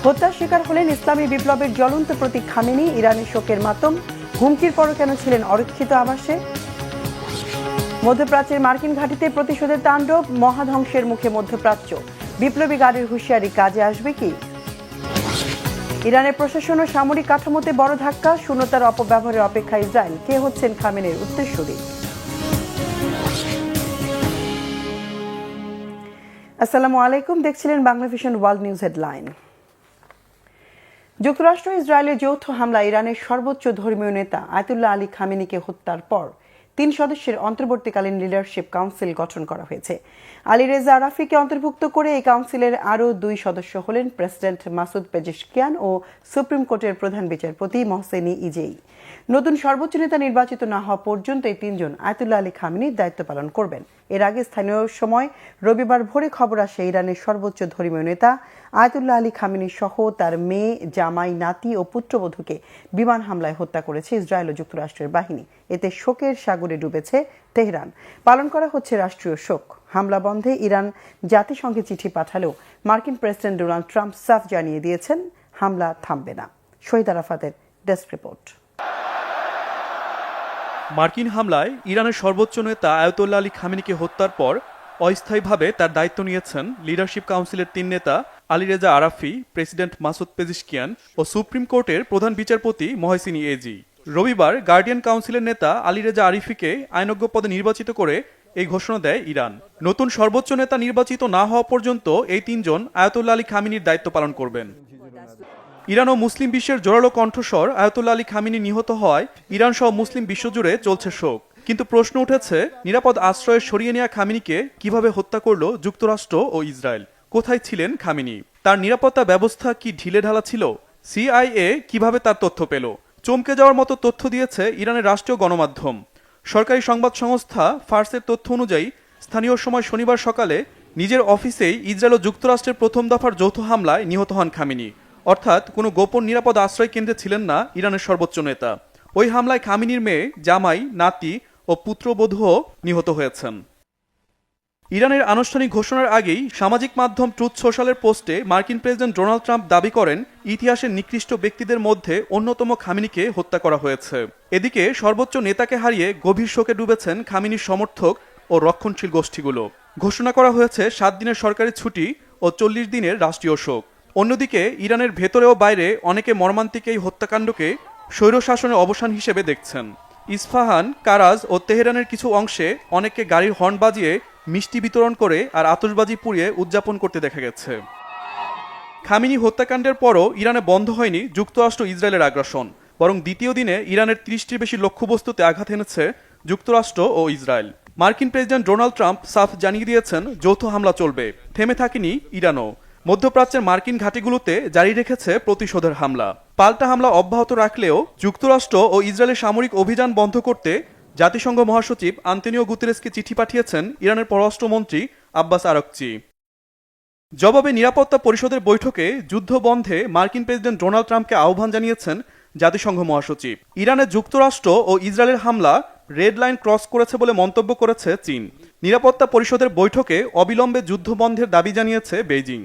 হত্যার শিকার হলেন ইসলামী বিপ্লবের জ্বলন্ত প্রতীক খামেনি। ইরানের শোকের মাতম, হুমকির পরও কেন ছিলেন অরক্ষিত আবাসে? মধ্যপ্রাচ্যের মার্কিন ঘাঁটিতে প্রতিশোধের তাণ্ডব, মহাধ্বংসের মুখে মধ্যপ্রাচ্য। বিপ্লবী গাড়ির হুঁশিয়ারি কাজে আসবে কি? ইরানের প্রশাসন ও সামরিক কাঠামোতে বড় ধাক্কা, শূন্যতার অপব্যবহারের অপেক্ষা ইসরায়েল। কে হচ্ছেন খামেনির উত্তরসূরি? আসসালামু আলাইকুম, দেখছিলেন Bangla vision world news headline. যুক্তরাষ্ট্র ইসরায়েলের যৌথ হামলা ইরানের সর্বোচ্চ ধর্মীয় নেতা আয়াতুল্লাহ আলী খামেনিকে হত্যার পর ৩ সদস্যের অন্তর্বর্তীকালীন লিডারশিপ কাউন্সিল গঠন করা হয়েছে। আলী রেজা আরাফিকে অন্তর্ভুক্ত করে এই কাউন্সিলের আরও 2 সদস্য হলেন প্রেসিডেন্ট মাসুদ পেজেশকিয়ান ও সুপ্রিম কোর্টের প্রধান বিচারপতি মহসেনি ইজেই। নতুন সর্বোচ্চ নেতা নির্বাচিত না হওয়া পর্যন্ত এই 3 জন আয়াতুল্লাহ আলী খামেনির দায়িত্ব পালন করবেন। এর আগে স্থানীয় সময় রবিবার ভোরে খবর আসে ইরানের সর্বোচ্চ ধর্মীয় নেতা আয়াতুল্লাহ আলী খামেনি সহ তার মেয়ে, জামাই, নাতি ও পুত্রবধূকে বিমান হামলায় হত্যা করেছে ইসরায়েল ও যুক্তরাষ্ট্রের বাহিনী। এতে শোকের সাগরে ডুবেছে তেহরান। পালন করা হচ্ছে রাষ্ট্রীয় শোক। হামলা বন্ধে ইরান জাতিসংঘে চিঠি পাঠালেও মার্কিন প্রেসিডেন্ট ডোনাল্ড ট্রাম্প সাফ জানিয়ে দিয়েছেন হামলা থামবে না। শহীদ আরাফাতের ডেস্ক রিপোর্ট। মার্কিন হামলায় ইরানের সর্বোচ্চ নেতা আয়াতুল্লাহ আলী খামেনিকে হত্যার পর অস্থায়ীভাবে তার দায়িত্ব নিয়েছেন লিডারশিপ কাউন্সিলের 3 নেতা Ali Reza Arafi, president Masoud Pezeshkian ও সুপ্রিম কোর্টের প্রধান বিচারপতি মহসেনি এজি। রবিবার গার্ডিয়ান কাউন্সিলের নেতা আলী রেজা আরিফিকে আইনজ্ঞ পদে নির্বাচিত করে এই ঘোষণা দেয় ইরান। নতুন সর্বোচ্চ নেতা নির্বাচিত না হওয়া পর্যন্ত এই 3 জন আয়াতুল্লাহ আলী খামেনির দায়িত্ব পালন করবেন। ইরান ও মুসলিম বিশ্বের জোরালো কণ্ঠস্বর আয়াতুল্লাহ আলী খামেনি নিহত হওয়ায় ইরান সহ মুসলিম বিশ্বজুড়ে চলছে শোক। কিন্তু প্রশ্ন উঠেছে, নিরাপদ আশ্রয়ে সরিয়ে নেওয়া খামেনিকে কিভাবে হত্যা করল যুক্তরাষ্ট্র ও ইসরায়েল? কোথায় ছিলেন খামেনি? তার নিরাপত্তা ব্যবস্থা কি ঢিলেঢালা ছিল? সিআইএ কিভাবে তার তথ্য পেল? চমকে যাওয়ার মতো তথ্য দিয়েছে ইরানের রাষ্ট্রীয় গণমাধ্যম। সরকারি সংবাদ সংস্থা ফার্সের তথ্য অনুযায়ী স্থানীয় সময় শনিবার সকালে নিজের অফিসেই ইসরায়েল ও যুক্তরাষ্ট্রের প্রথম দফার যৌথ হামলায় নিহত হন খামেনি। অর্থাৎ কোনো গোপন নিরাপদ আশ্রয় কেন্দ্রে ছিলেন না ইরানের সর্বোচ্চ নেতা। ওই হামলায় খামেনির মেয়ে, জামাই, নাতি ও পুত্রবধূও নিহত হয়েছেন। ইরানের আনুষ্ঠানিক ঘোষণার আগেই সামাজিক মাধ্যম ট্রুথ সোশ্যালের পোস্টে মার্কিন প্রেসিডেন্ট ডোনাল্ড ট্রাম্প দাবি করেন ইতিহাসের নিকৃষ্ট ব্যক্তিদের মধ্যে অন্যতম খামেনিকে হত্যা করা হয়েছে। এদিকে সর্বোচ্চ নেতাকে হারিয়ে গভীর শোকে ডুবেছেন খামেনির সমর্থক ও রক্ষণশীল গোষ্ঠীগুলো। ঘোষণা করা হয়েছে 7 দিনের সরকারি ছুটি ও 40 দিনের রাষ্ট্রীয় শোক। অন্যদিকে ইরানের ভেতরে ও বাইরে অনেকে মর্মান্তিক এই হত্যাকাণ্ডকে স্বৈরশাসনের অবসান হিসেবে দেখছেন। ইস্পাহান, কারাজ ও তেহরানের কিছু অংশে অনেককে গাড়ির হর্ন বাজিয়ে মিষ্টি বিতরণ করে আর আতশবাজি পুড়িয়ে উদযাপন করতে দেখা গেছে। খামেনি হত্যাকাণ্ডের পরও ইরানে বন্ধ হয়নি যুক্তরাষ্ট্র ইসরায়েলের আগ্রাসন, বরং দ্বিতীয় দিনে ইরানের 30টির বেশি লক্ষ্যবস্তুতে আঘাত এনেছে যুক্তরাষ্ট্র ও ইসরায়েল। মার্কিন প্রেসিডেন্ট ডোনাল্ড ট্রাম্প সাফ জানিয়ে দিয়েছেন যৌথ হামলা চলবে, থেমে থাকেনি ইরানও। মধ্যপ্রাচ্যের মার্কিন ঘাঁটিগুলোতে জারি রেখেছে প্রতিশোধের হামলা। পাল্টা হামলা অব্যাহত রাখলেও যুক্তরাষ্ট্র ও ইসরায়েলের সামরিক অভিযান বন্ধ করতে জাতিসংঘ মহাসচিব আন্তোনিও গুতেরেসকে চিঠি পাঠিয়েছেন ইরানের পররাষ্ট্রমন্ত্রী আব্বাস আরাকচি। জবাবে নিরাপত্তা পরিষদের বৈঠকে যুদ্ধ বন্ধে মার্কিন প্রেসিডেন্ট ডোনাল্ড ট্রাম্পকে আহ্বান জানিয়েছেন জাতিসংঘ মহাসচিব। ইরানে যুক্তরাষ্ট্র ও ইসরায়েলের হামলা রেড লাইন ক্রস করেছে বলে মন্তব্য করেছে চীন। নিরাপত্তা পরিষদের বৈঠকে অবিলম্বে যুদ্ধ বন্ধের দাবি জানিয়েছে Beijing.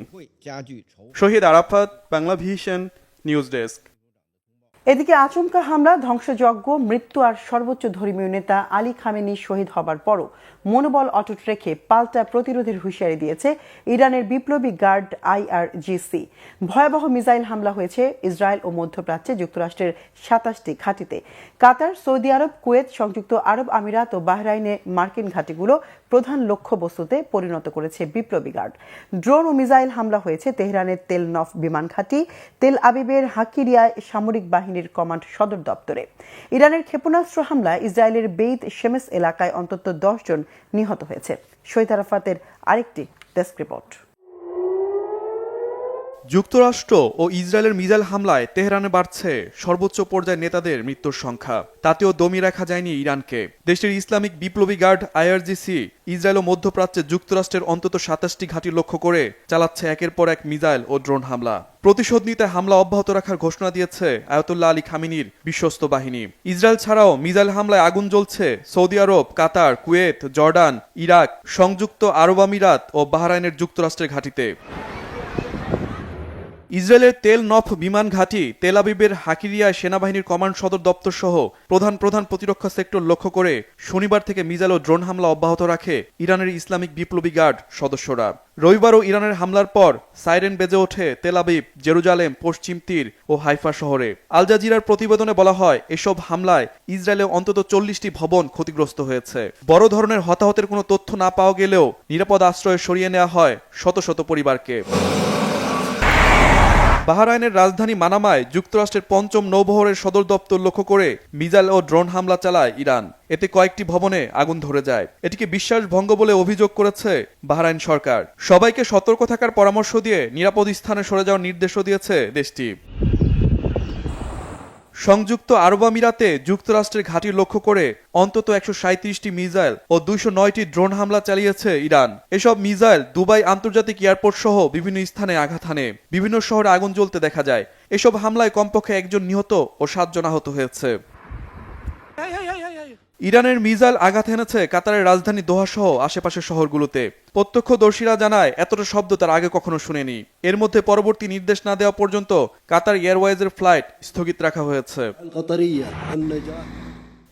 Shahid Arafat, Bangla Vision news desk. এদিকে আচমকা হামলা, ধ্বংসযজ্ঞ, মৃত্যু আর সর্বোচ্চ ধর্মীয় নেতা আলী খামেনি শহীদ হবার পরও মনোবল অটুট রেখে পাল্টা প্রতিরোধের হুঁশিয়ারি দিয়েছে ইরানের বিপ্লবী গার্ড IRGC। ভয়াবহ মিসাইল হামলা হয়েছে ইসরায়েল ও মধ্যপ্রাচ্যে যুক্তরাষ্ট্রের 27টি ঘাঁটিতে। কাতার, সৌদি আরব, কুয়েত, সংযুক্ত আরব আমিরাত ও বাহরাইনে মার্কিন ঘাঁটিগুলো প্রধান লক্ষ্যবস্তুতে পরিণত করেছে বিপ্লবী গার্ড। ড্রোন ও মিসাইল হামলা হয়েছে তেহরানের তেল নফ বিমান ঘাঁটি, তেল আবিবের হাকিরিয়ায় সামরিক বাহিনীর কমান্ড সদর দপ্তরে। ইরানের ক্ষেপণাস্ত্র হামলায় ইসরায়েলের বেইত শেমেস এলাকায় অন্তত 10 জন নিহত হয়েছে। শহীদ আরাফাতের আরেকটি ডেস্ক রিপোর্ট। যুক্তরাষ্ট্র ও ইসরায়েলের মিসাইল হামলায় তেহরানে বাড়ছে সর্বোচ্চ পর্যায়ের নেতাদের মৃত্যুর সংখ্যা। তাতেও দমিয়ে রাখা যায়নি ইরানকে। দেশটির ইসলামিক বিপ্লবী গার্ড IRGC ইসরায়েল ও মধ্যপ্রাচ্যে যুক্তরাষ্ট্রের অন্তত 27টি ঘাঁটি লক্ষ্য করে চালাচ্ছে একের পর এক মিসাইল ও ড্রোন হামলা। প্রতিশোধ নিতে হামলা অব্যাহত রাখার ঘোষণা দিয়েছে আয়াতুল্লাহ আলী খামেনির বিশ্বস্ত বাহিনী। ইসরায়েল ছাড়াও মিসাইল হামলায় আগুন জ্বলছে সৌদি আরব, কাতার, কুয়েত, জর্ডান, ইরাক, সংযুক্ত আরব আমিরাত ও বাহরাইনের যুক্তরাষ্ট্রের ঘাঁটিতে। ইসরায়েলের তেল নফ বিমান ঘাঁটি, তেল আবিবের হাকিরিয়ায় সেনাবাহিনীর কমান্ড সদর দপ্তর সহ প্রধান প্রধান প্রতিরক্ষা সেক্টর লক্ষ্য করে শনিবার থেকে মিসাইল ও ড্রোন হামলা অব্যাহত রাখে ইরানের ইসলামিক বিপ্লবী গার্ড সদস্যরা। রবিবারও ইরানের হামলার পর সাইরেন বেজে ওঠে তেল আবিব, জেরুজালেম, পশ্চিম তীর ও হাইফা শহরে। আল জাজিরার প্রতিবেদনে বলা হয়, এসব হামলায় ইসরায়েলে অন্তত 40টি ভবন ক্ষতিগ্রস্ত হয়েছে। বড় ধরনের হতাহতের কোনো তথ্য না পাওয়া গেলেও নিরাপদ আশ্রয়ে সরিয়ে নেওয়া হয় শত শত পরিবারকে। বাহরাইনের রাজধানী মানামায় যুক্তরাষ্ট্রের ৫ম নৌবহরের সদর দপ্তর লক্ষ্য করে মিসাইল ও ড্রোন হামলা চালায় ইরান। এতে কয়েকটি ভবনে আগুন ধরে যায়। এটিকে বিশ্বাসভঙ্গ বলে অভিযোগ করেছে বাহরাইন সরকার। সবাইকে সতর্ক থাকার পরামর্শ দিয়ে নিরাপদ স্থানে সরে যাওয়ার নির্দেশও দিয়েছে দেশটি। সংযুক্ত আরব আমিরাতে যুক্তরাষ্ট্রের ঘাঁটি লক্ষ্য করে অন্তত ১৩৭টি মিসাইল ও ২০৯টি ড্রোন হামলা চালিয়েছে ইরান। এসব মিসাইল দুবাই আন্তর্জাতিক এয়ারপোর্ট সহ বিভিন্ন স্থানে আঘাত হানে। বিভিন্ন শহরে আগুন জ্বলতে দেখা যায়। এসব হামলায় কমপক্ষে ১ জন নিহত ও ৭ জন আহত হয়েছে। ইরানের মিসাইল আঘাত হেনেছে কাতারের রাজধানী দোহা সহ আশেপাশের শহরগুলোতে। প্রত্যক্ষদর্শীরা জানায়, এতটা শব্দ তার আগে কখনো শুনেনি। এর মধ্যে পরবর্তী নির্দেশ না দেওয়া পর্যন্ত কাতার এয়ারওয়েজের ফ্লাইট স্থগিত রাখা হয়েছে।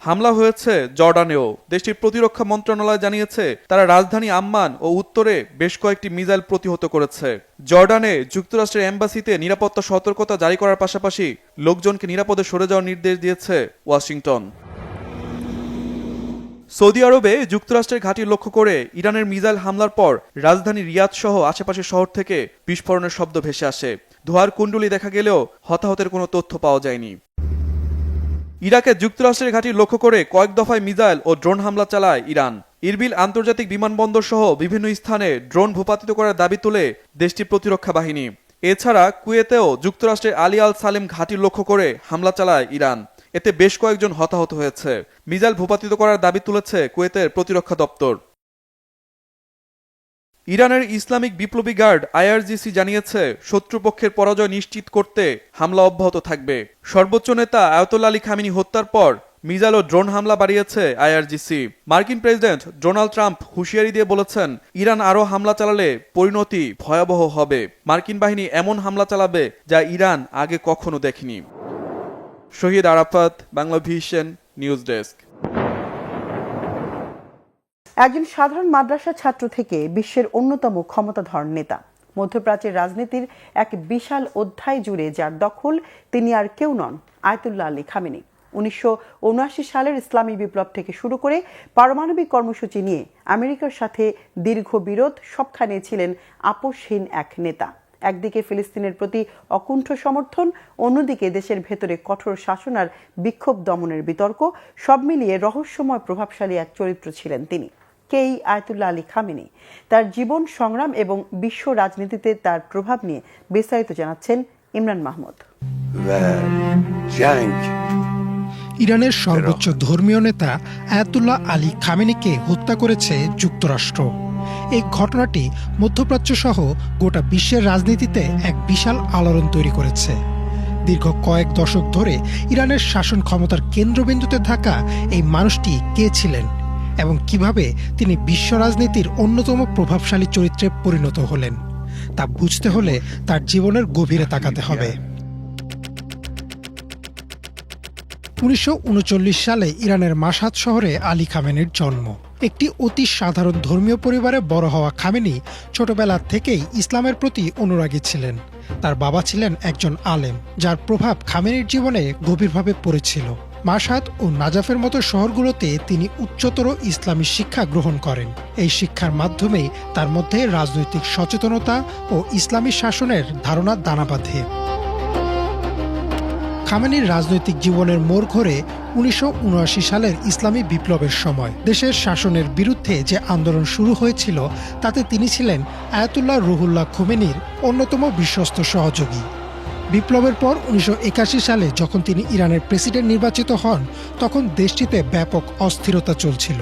হামলা হয়েছে জর্ডানেও। দেশটির প্রতিরক্ষা মন্ত্রণালয় জানিয়েছে, তারা রাজধানী আম্মান ও উত্তরে বেশ কয়েকটি মিসাইল প্রতিহত করেছে। জর্ডানে যুক্তরাষ্ট্রের এম্বাসিতে নিরাপত্তা সতর্কতা জারি করার পাশাপাশি লোকজনকে নিরাপদে সরে যাওয়ার নির্দেশ দিয়েছে ওয়াশিংটন। সৌদি আরবে যুক্তরাষ্ট্রের ঘাঁটি লক্ষ্য করে ইরানের মিসাইল হামলার পর রাজধানী রিয়াদ সহ আশেপাশের শহর থেকে বিস্ফোরণের শব্দ ভেসে আসে। ধোঁয়ার কুণ্ডলী দেখা গেলেও হতাহতের কোনো তথ্য পাওয়া যায়নি। ইরাকে যুক্তরাষ্ট্রের ঘাঁটি লক্ষ্য করে কয়েক দফায় মিসাইল ও ড্রোন হামলা চালায় ইরান। ইরবিল আন্তর্জাতিক বিমানবন্দর সহ বিভিন্ন স্থানে ড্রোন ভূপাতিত করার দাবি তোলে দেশটির প্রতিরক্ষা বাহিনী। এছাড়া কুয়েতেও যুক্তরাষ্ট্রের আলী আল সালেম ঘাঁটি লক্ষ্য করে হামলা চালায় ইরান। এতে বেশ কয়েকজন হতাহত হয়েছে। মিসাইল ভূপাতিত করার দাবি তুলেছে কুয়েতের প্রতিরক্ষা দপ্তর। ইরানের ইসলামিক বিপ্লবী গার্ড আইআরজিসি জানিয়েছে, শত্রুপক্ষের পরাজয় নিশ্চিত করতে হামলা অব্যাহত থাকবে। সর্বোচ্চ নেতা আয়াতুল্লাহ আলী খামেনি হত্যার পর মিসাইল ও ড্রোন হামলা বাড়িয়েছে আইআরজিসি। মার্কিন প্রেসিডেন্ট ডোনাল্ড ট্রাম্প হুঁশিয়ারি দিয়ে বলেছেন, ইরান আরও হামলা চালালে পরিণতি ভয়াবহ হবে। মার্কিন বাহিনী এমন হামলা চালাবে যা ইরান আগে কখনো দেখেনি। Shahid Arafat, Bangla Vision, news desk. একজন সাধারণ মাদ্রাসা ছাত্র থেকে বিশ্বের অন্যতম ক্ষমতাধর নেতা, মধ্যপ্রাচ্যের রাজনীতির এক বিশাল অধ্যায় জুড়ে যার দখল, তিনি আর কেউ নন, আয়াতুল্লাহ আলী খামেনি। ১৯৭৯ সালের ইসলামী বিপ্লব থেকে শুরু করে পারমাণবিক কর্মসূচি নিয়ে আমেরিকার সাথে দীর্ঘ বিরোধ, সবখানে ছিলেন আপোষহীন এক নেতা। একদিকে ফিলিস্তিনের প্রতি অকুণ্ঠ সমর্থন, অন্যদিকে দেশের ভেতরে কঠোর শাসন আর বিক্ষোভ দমনের বিতর্ক, সব মিলিয়ে রহস্যময় প্রভাবশালী এক চরিত্র ছিলেন তিনি। কেই আয়াতুল্লাহ আলী খামেনি, তার জীবন, সংগ্রাম এবং বিশ্ব রাজনীতিতে তার প্রভাব নিয়ে বিস্তারিত জানাচ্ছেন ইমরান মাহমুদ। ইরানের সর্বোচ্চ ধর্মীয় নেতা আয়াতুল্লাহ আলী খামেনিকে হত্যা করেছে যুক্তরাষ্ট্র। এই ঘটনাটি মধ্যপ্রাচ্য সহ গোটা বিশ্বের রাজনীতিতে এক বিশাল আলোড়ন তৈরি করেছে। দীর্ঘ কয়েক দশক ধরে ইরানের শাসন ক্ষমতার কেন্দ্রবিন্দুতে থাকা এই মানুষটি কে ছিলেন এবং কিভাবে তিনি বিশ্ব রাজনীতির অন্যতম প্রভাবশালী চরিত্রে পরিণত হলেন, তা বুঝতে হলে তার জীবনের গভীরে তাকাতে হবে। ১৯৩৯ সালে ইরানের মাশহাদ শহরে আলী খামেনির জন্ম। একটি অতি সাধারণ ধর্মীয় পরিবারে বড় হওয়া খামেনি ছোটবেলা থেকেই ইসলামের প্রতি অনুরাগী ছিলেন। তার বাবা ছিলেন একজন আলেম, যার প্রভাব খামেনির জীবনে গভীরভাবে পড়েছিল। মাশহাদ ও নাজাফের মতো শহরগুলোতে তিনি উচ্চতর ইসলামী শিক্ষা গ্রহণ করেন। এই শিক্ষার মাধ্যমেই তার মধ্যে রাজনৈতিক সচেতনতা ও ইসলামী শাসনের ধারণা দানা বাঁধে। খামেনির রাজনৈতিক জীবনের মোড় ঘোরে ১৯৭৯ সালের ইসলামী বিপ্লবের সময়। দেশের শাসনের বিরুদ্ধে যে আন্দোলন শুরু হয়েছিল তাতে তিনি ছিলেন আয়াতুল্লাহ রুহুল্লাহ খোমেনির অন্যতম বিশ্বস্ত সহযোগী। বিপ্লবের পর ১৯৮১ সালে যখন তিনি ইরানের প্রেসিডেন্ট নির্বাচিত হন, তখন দেশটিতে ব্যাপক অস্থিরতা চলছিল।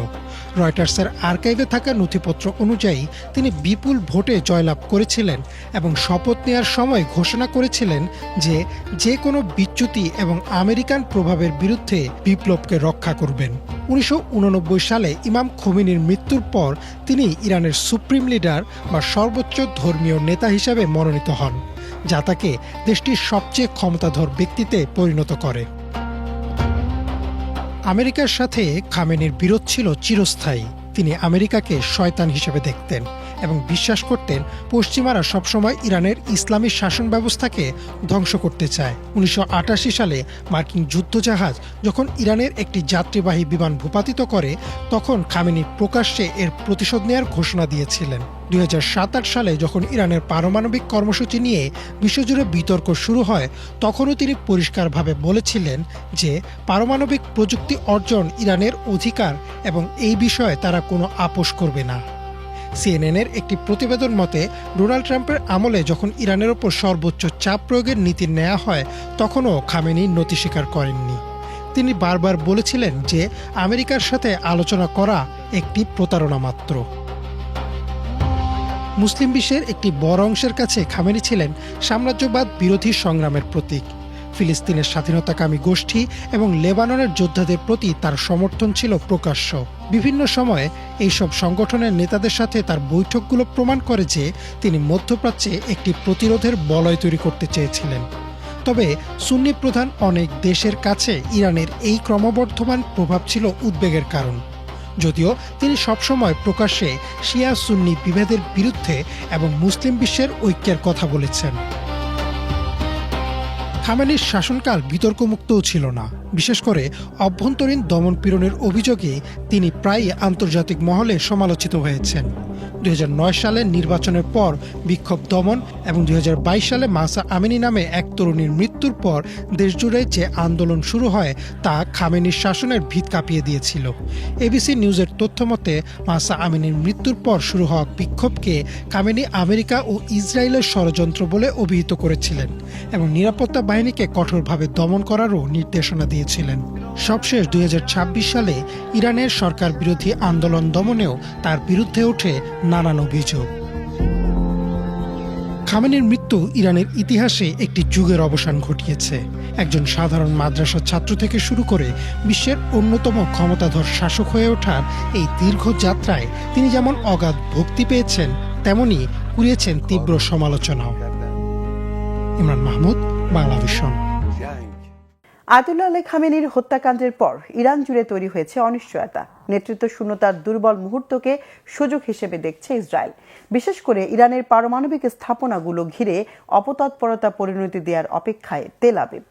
রয়টার্সের আর্কাইভে থাকা নথিপত্র অনুযায়ী তিনি বিপুল ভোটে জয়লাভ করেছিলেন এবং শপথ নেওয়ার সময় ঘোষণা করেছিলেন যে যে কোনো বিচ্যুতি এবং আমেরিকান প্রভাবের বিরুদ্ধে বিপ্লবকে রক্ষা করবেন। ১৯৮৯ সালে ইমাম খোমেনির মৃত্যুর পর তিনি ইরানের সুপ্রিম লিডার বা সর্বোচ্চ ধর্মীয় নেতা হিসাবে মনোনীত হন, যা তাকে দেশটির সবচেয়ে ক্ষমতাধর ব্যক্তিতে পরিণত করে। আমেরিকার সাথে খামেনির বিরোধ ছিল চিরস্থায়ী। তিনি আমেরিকাকে শয়তান হিসেবে দেখতেন এবং বিশ্বাস করতেন পশ্চিমারা সবসময় ইরানের ইসলামী শাসন ব্যবস্থাকে ধ্বংস করতে চায়। 1988 সালে মার্কিন যুদ্ধজাহাজ যখন ইরানের একটি যাত্রীবাহী বিমান ভূপাতিত করে, তখন খামেনি প্রকাশ্যে এর প্রতিশোধ নেওয়ার ঘোষণা দিয়েছিলেন। 2007 সালে যখন ইরানের পারমাণবিক কর্মসূচি নিয়ে বিশ্বজুড়ে বিতর্ক শুরু হয়, তখনও তিনি পরিষ্কারভাবে বলেছিলেন যে পারমাণবিক প্রযুক্তি অর্জন ইরানের অধিকার এবং এই বিষয়ে তারা কোনো আপোষ করবে না। সিএনএনের একটি প্রতিবেদন মতে, ডোনাল্ড ট্রাম্পের আমলে যখন ইরানের ওপর সর্বোচ্চ চাপ প্রয়োগের নীতি নেওয়া হয়, তখনও খামেনি নতি স্বীকার করেননি। তিনি বারবার বলেছিলেন যে আমেরিকার সাথে আলোচনা করা একটি প্রতারণা মাত্র। মুসলিম বিশ্বের একটি বড় অংশের কাছে খামেনি ছিলেন সাম্রাজ্যবাদ বিরোধী সংগ্রামের প্রতীক। ফিলিস্তিনের স্বাধীনতাকামী গোষ্ঠী এবং লেবাননের যোদ্ধাদের প্রতি তার সমর্থন ছিল প্রকাশ্য। বিভিন্ন সময়ে এইসব সংগঠনের নেতাদের সাথে তার বৈঠকগুলো প্রমাণ করে যে তিনি মধ্যপ্রাচ্যে একটি প্রতিরোধের বলয় তৈরি করতে চেয়েছিলেন। তবে সুন্নি প্রধান অনেক দেশের কাছে ইরানের এই ক্রমবর্ধমান প্রভাব ছিল উদ্বেগের কারণ, যদিও তিনি সবসময় প্রকাশ্যে শিয়া সুন্নি বিভেদের বিরুদ্ধে এবং মুসলিম বিশ্বের ঐক্যের কথা বলেছেন। খামেনির শাসনকাল বিতর্কমুক্তও ছিল না। বিশেষ করে অভ্যন্তরীণ দমনপীড়নের অভিযোগে তিনি প্রায়ই আন্তর্জাতিক মহলে সমালোচিত হয়েছেন। 2009 সালের নির্বাচনের পর বিক্ষোভ দমন এবং 2022 সালে মাহসা আমিনি নামে এক তরুণীর মৃত্যুর পর দেশজুড়ে যে আন্দোলন শুরু হয় তা খামেনির শাসনের ভিত কাঁপিয়ে দিয়েছিল। এবিসি নিউজের তথ্য মতে, মাহসা আমিনির মৃত্যুর পর শুরু হওয়া বিক্ষোভকে খামেনি আমেরিকা ও ইসরায়েলের ষড়যন্ত্র বলে অভিহিত করেছিলেন এবং নিরাপত্তা বাহিনীকে কঠোরভাবে দমন করারও নির্দেশনা দিয়েছিলেন। সবশেষ 2026 সালে ইরানের সরকার বিরোধী আন্দোলন দমনেও তার বিরুদ্ধে ওঠে নানান অভিযোগ। খামেনির মৃত্যু ইরানের ইতিহাসে একটি যুগের অবসান ঘটিয়েছে। একজন সাধারণ মাদ্রাসা ছাত্র থেকে শুরু করে বিশ্বের অন্যতম ক্ষমতাধর শাসক হয়ে ওঠার এই দীর্ঘ যাত্রায় তিনি যেমন অগাধ ভক্তি পেয়েছেন, তেমনি কুড়িয়েছেন তীব্র সমালোচনাও। ইমরান মাহমুদ, বাংলাভিশন। আয়াতুল্লাহ আলী খামেনির হত্যাকাণ্ডের পর ইরান জুড়ে তৈরি হয়েছে অনিশ্চয়তা। নেতৃত্ব শূন্যতার দুর্বল মুহূর্তকে সুযোগ হিসেবে দেখছে ইসরায়েল। বিশেষ করে ইরানের পারমাণবিক স্থাপনাগুলো ঘিরে অপতৎপরতা পরিণতি দেওয়ার অপেক্ষায় তেল আবিব।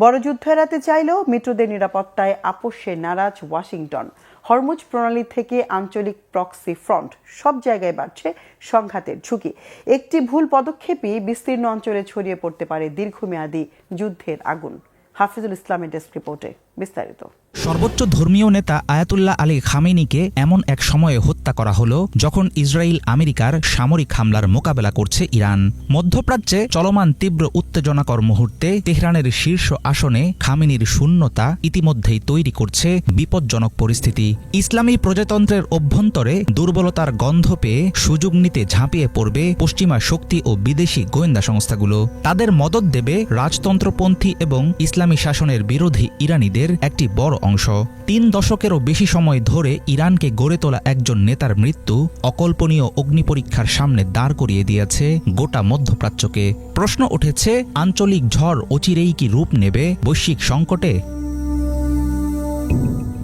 বড় যুদ্ধ এড়াতে চাইলেও মিত্রদের নিরাপত্তায় আপোষে নারাজ ওয়াশিংটন। হরমুজ প্রণালী থেকে আঞ্চলিক প্রক্সি ফ্রন্ট, সব জায়গায় বাড়ছে সংঘাতের ঝুঁকি। একটি ভুল পদক্ষেপই বিস্তীর্ণ অঞ্চলে ছড়িয়ে পড়তে পারে দীর্ঘমেয়াদী যুদ্ধের আগুন। হাফিজুল ইসলামের ডেস্ক রিপোর্টে বিস্তারিত। সর্বোচ্চ ধর্মীয় নেতা আয়াতুল্লাহ আলী খামেনিকে এমন এক সময়ে হত্যা করা হলো যখন ইসরায়েল আমেরিকার সামরিক হামলার মোকাবেলা করছে ইরান। মধ্যপ্রাচ্যে চলমান তীব্র উত্তেজনাকর মুহূর্তে তেহরানের শীর্ষ আসনে খামেনির শূন্যতা ইতিমধ্যেই তৈরি করছে বিপজ্জনক পরিস্থিতি। ইসলামী প্রজাতন্ত্রের অভ্যন্তরে দুর্বলতার গন্ধ পেয়ে সুযোগ নিতে ঝাঁপিয়ে পড়বে পশ্চিমা শক্তি ও বিদেশি গোয়েন্দা সংস্থাগুলো। তাদের মদত দেবে রাজতন্ত্রপন্থী এবং ইসলামী শাসনের বিরোধী ইরানিদের একটি বড় অংশ। 3 দশকেরও বেশি সময় ধরে ইরানকে গড়ে তোলা একজন নেতার মৃত্যু অকল্পনীয় অগ্নিপরীক্ষার সামনে দাঁড় করিয়ে দিয়েছে গোটা মধ্যপ্রাচ্যকে। প্রশ্ন উঠেছে, আঞ্চলিক ঝড় অচিরেই কি রূপ নেবে বৈশ্বিক সংকটে?